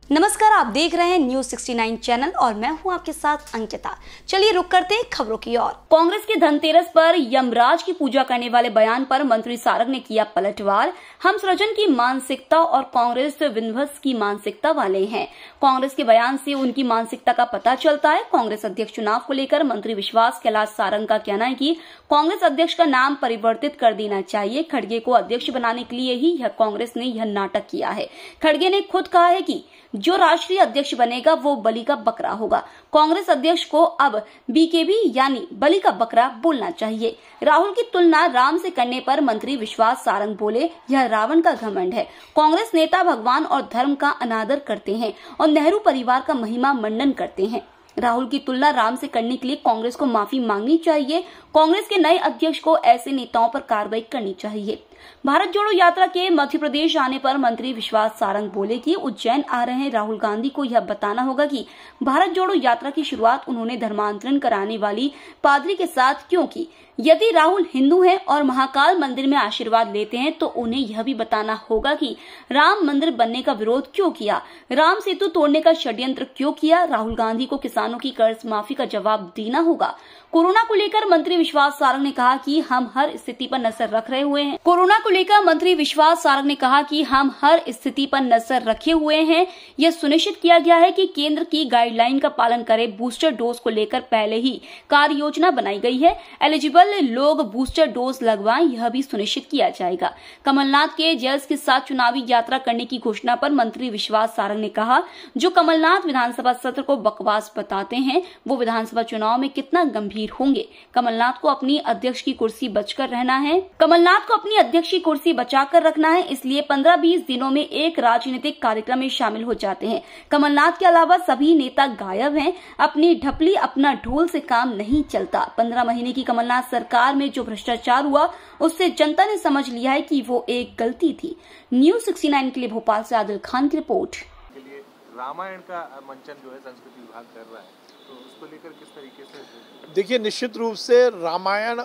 नमस्कार, आप देख रहे हैं न्यूज 69 चैनल और मैं हूं आपके साथ अंकिता। चलिए रुक करते हैं खबरों की ओर। कांग्रेस के धनतेरस पर यमराज की पूजा करने वाले बयान पर मंत्री सारंग ने किया पलटवार। हम सृजन की मानसिकता और कांग्रेस विध्वंस की मानसिकता वाले हैं। कांग्रेस के बयान से उनकी मानसिकता का पता चलता है। कांग्रेस अध्यक्ष चुनाव को लेकर मंत्री विश्वास कैलाश सारंग का कहना है कि कांग्रेस अध्यक्ष का नाम परिवर्तित कर देना चाहिए। खड़गे को अध्यक्ष बनाने के लिए ही कांग्रेस ने यह नाटक किया है। खड़गे ने खुद कहा है कि जो राष्ट्रीय अध्यक्ष बनेगा वो बलि का बकरा होगा। कांग्रेस अध्यक्ष को अब बीकेबी यानी बलि का बकरा बोलना चाहिए। राहुल की तुलना राम से करने पर मंत्री विश्वास सारंग बोले, यह रावण का घमंड है। कांग्रेस नेता भगवान और धर्म का अनादर करते हैं और नेहरू परिवार का महिमा मंडन करते हैं। राहुल की तुलना राम से करने के लिए कांग्रेस को माफी मांगनी चाहिए। कांग्रेस के नए अध्यक्ष को ऐसे नेताओं पर कार्रवाई करनी चाहिए। भारत जोड़ो यात्रा के मध्य प्रदेश आने पर मंत्री विश्वास सारंग बोले कि उज्जैन आ रहे हैं राहुल गांधी को यह बताना होगा कि भारत जोड़ो यात्रा की शुरुआत उन्होंने धर्मांतरण कराने वाली पादरी के साथ क्यों की। यदि राहुल हिंदू हैं और महाकाल मंदिर में आशीर्वाद लेते हैं तो उन्हें यह भी बताना होगा कि राम मंदिर बनने का विरोध क्यों किया, राम सेतु तोड़ने का षड्यंत्र क्यों किया। राहुल गांधी को किसानों की कर्ज माफी का जवाब देना होगा। कोरोना को लेकर मंत्री विश्वास सारंग ने कहा कि हम हर स्थिति पर नजर रख रहे हुए हैं। कोरोना को लेकर मंत्री विश्वास सारंग ने कहा कि हम हर स्थिति पर नजर रखे हुए हैं। यह सुनिश्चित किया गया है कि केंद्र की गाइडलाइन का पालन करें। बूस्टर डोज को लेकर पहले ही कार्य योजना बनाई गई है। एलिजिबल लोग बूस्टर डोज लगवाएं, यह भी सुनिश्चित किया जाएगा। कमलनाथ के जैस के साथ चुनावी यात्रा करने की घोषणा पर मंत्री विश्वास सारंग ने कहा, जो कमलनाथ विधानसभा सत्र को बकवास बताते हैं वो विधानसभा चुनाव में कितना गंभीर होंगे। कमलनाथ को अपनी अध्यक्ष की कुर्सी बचकर रहना है। कमलनाथ को अपनी अध्यक्ष की कुर्सी बचाकर रखना है, इसलिए 15-20 दिनों में एक राजनीतिक कार्यक्रम में शामिल हो जाते हैं। कमलनाथ के अलावा सभी नेता गायब हैं। अपनी ढपली अपना ढोल से काम नहीं चलता। 15 महीने की कमलनाथ सरकार में जो भ्रष्टाचार हुआ उससे जनता ने समझ लिया है कि वो एक गलती थी। न्यूज 69 के लिए भोपाल से आदिल खान की रिपोर्ट। के लिए रामायण का मंचन जो है संस्कृति विभाग कर रहा है, तो उसको लेकर किस तरीके से? देखिए, निश्चित रूप से रामायण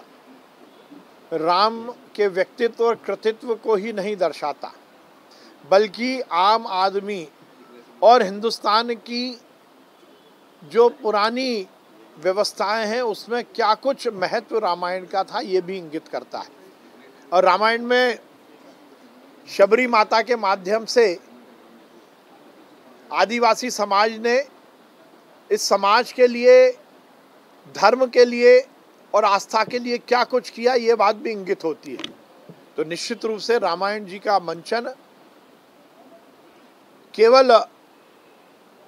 राम के व्यक्तित्व और कृतित्व को ही नहीं दर्शाता, बल्कि आम आदमी और हिंदुस्तान की जो पुरानी व्यवस्थाएं हैं उसमें क्या कुछ महत्व रामायण का था ये भी इंगित करता है। और रामायण में शबरी माता के माध्यम से आदिवासी समाज ने इस समाज के लिए, धर्म के लिए और आस्था के लिए क्या कुछ किया ये बात भी इंगित होती है। तो निश्चित रूप से रामायण जी का मंचन केवल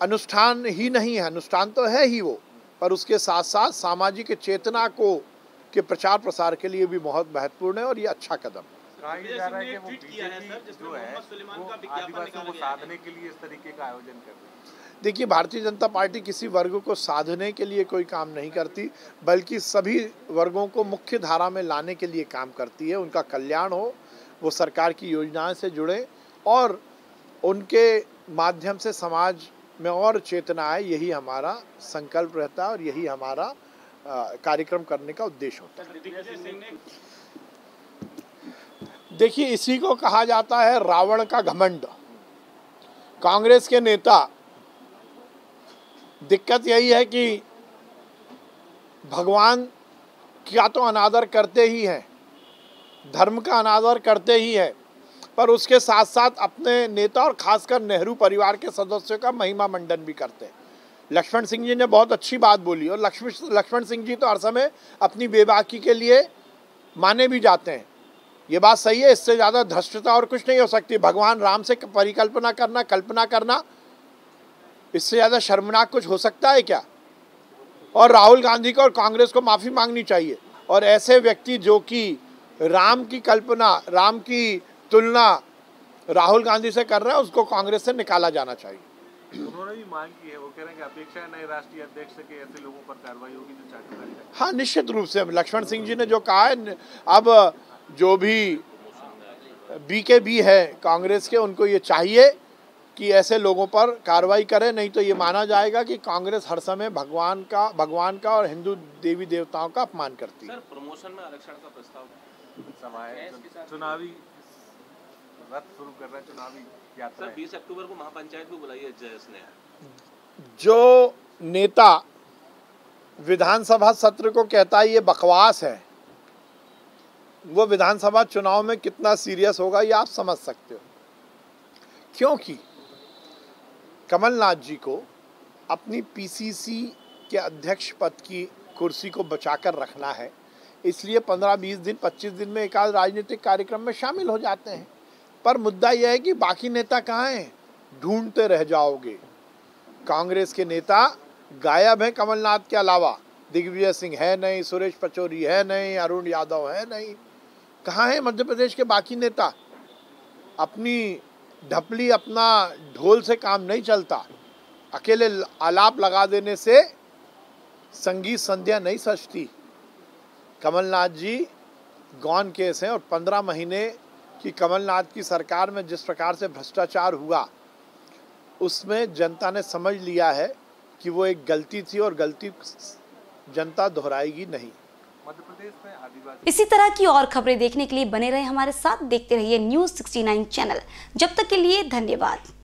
अनुष्ठान ही नहीं है, अनुष्ठान तो है ही वो, पर उसके साथ साथ सामाजिक चेतना को के प्रचार प्रसार के लिए भी बहुत महत्वपूर्ण है और ये अच्छा कदम है। कहा जा रहा है कि वो बीजेपी जो है वो आदिवासियों को साधने के लिए इस तरीके का आयोजन कर रही है। देखिए, भारतीय जनता पार्टी किसी वर्ग को साधने के लिए कोई काम नहीं करती, बल्कि सभी वर्गों को मुख्य धारा में लाने के लिए काम करती है। उनका कल्याण हो, वो सरकार की योजनाएं से जुड़े और उनके माध्यम से समाज में और चेतना आए, यही हमारा संकल्प रहता है और यही हमारा कार्यक्रम करने का उद्देश्य होता है। देखिए, इसी को कहा जाता है रावण का घमंड। कांग्रेस के नेता, दिक्कत यही है कि भगवान का तो अनादर करते ही हैं, धर्म का अनादर करते ही हैं, पर उसके साथ साथ अपने नेता और खासकर नेहरू परिवार के सदस्यों का महिमा मंडन भी करते हैं। लक्ष्मण सिंह जी ने बहुत अच्छी बात बोली और लक्ष्मण सिंह जी तो हर समय अपनी बेबाकी के लिए माने भी जाते हैं। ये बात सही है, इससे ज़्यादा धृष्टता और कुछ नहीं हो सकती। भगवान राम से परिकल्पना करना, कल्पना करना, इससे ज़्यादा शर्मनाक कुछ हो सकता है क्या? और राहुल गांधी को और कांग्रेस को माफ़ी मांगनी चाहिए। और ऐसे व्यक्ति जो कि राम की कल्पना, राम की तुलना राहुल गांधी से कर रहे हैं, उसको कांग्रेस से निकाला जाना चाहिए। उन्होंने भी मांग की है, वो कह रहे हैं कि अपेक्षा है नए राष्ट्रीय अध्यक्ष से कि ऐसे लोगों पर कार्रवाई होगी जो चाटुकारी करें। हाँ, निश्चित रूप से लक्ष्मण सिंह जी ने जो कहा है, अब जो भी बीकेबी है कांग्रेस के, उनको ये चाहिए कि ऐसे लोगों पर कार्रवाई करें, नहीं तो ये माना जाएगा कि कांग्रेस हर समय भगवान का और हिंदू देवी देवताओं का अपमान करती है। सर, प्रमोशन में आरक्षण का प्रस्ताव चुनावी रथ शुरू कर रहे हैं चुनावी यात्रा। 20 अक्टूबर को महापंचायत भी बुलाई है जयस ने। जो नेता विधानसभा सत्र को कहता है ये बकवास है, वो विधानसभा चुनाव में कितना सीरियस होगा ये आप समझ सकते हो। क्योंकि कमलनाथ जी को अपनी पीसीसी के अध्यक्ष पद की कुर्सी को बचाकर रखना है, इसलिए 15-20 दिन 25 दिन में एक आध राजनीतिक कार्यक्रम में शामिल हो जाते हैं। पर मुद्दा यह है कि बाकी नेता कहाँ हैं, ढूंढते रह जाओगे। कांग्रेस के नेता गायब हैं कमलनाथ के अलावा। दिग्विजय सिंह है नहीं, सुरेश पचौरी है नहीं, अरुण यादव है नहीं। कहाँ है मध्य प्रदेश के बाकी नेता? अपनी ढपली अपना ढोल से काम नहीं चलता। अकेले आलाप लगा देने से संगीत संध्या नहीं सजती। कमलनाथ जी गौन केस हैं और 15 महीने की कमलनाथ की सरकार में जिस प्रकार से भ्रष्टाचार हुआ उसमें जनता ने समझ लिया है कि वो एक गलती थी और गलती जनता दोहराएगी नहीं। मध्य प्रदेश में आदिवासी इसी तरह की और खबरें देखने के लिए बने रहे हमारे साथ, देखते रहिए न्यूज़ 69 चैनल। जब तक के लिए धन्यवाद।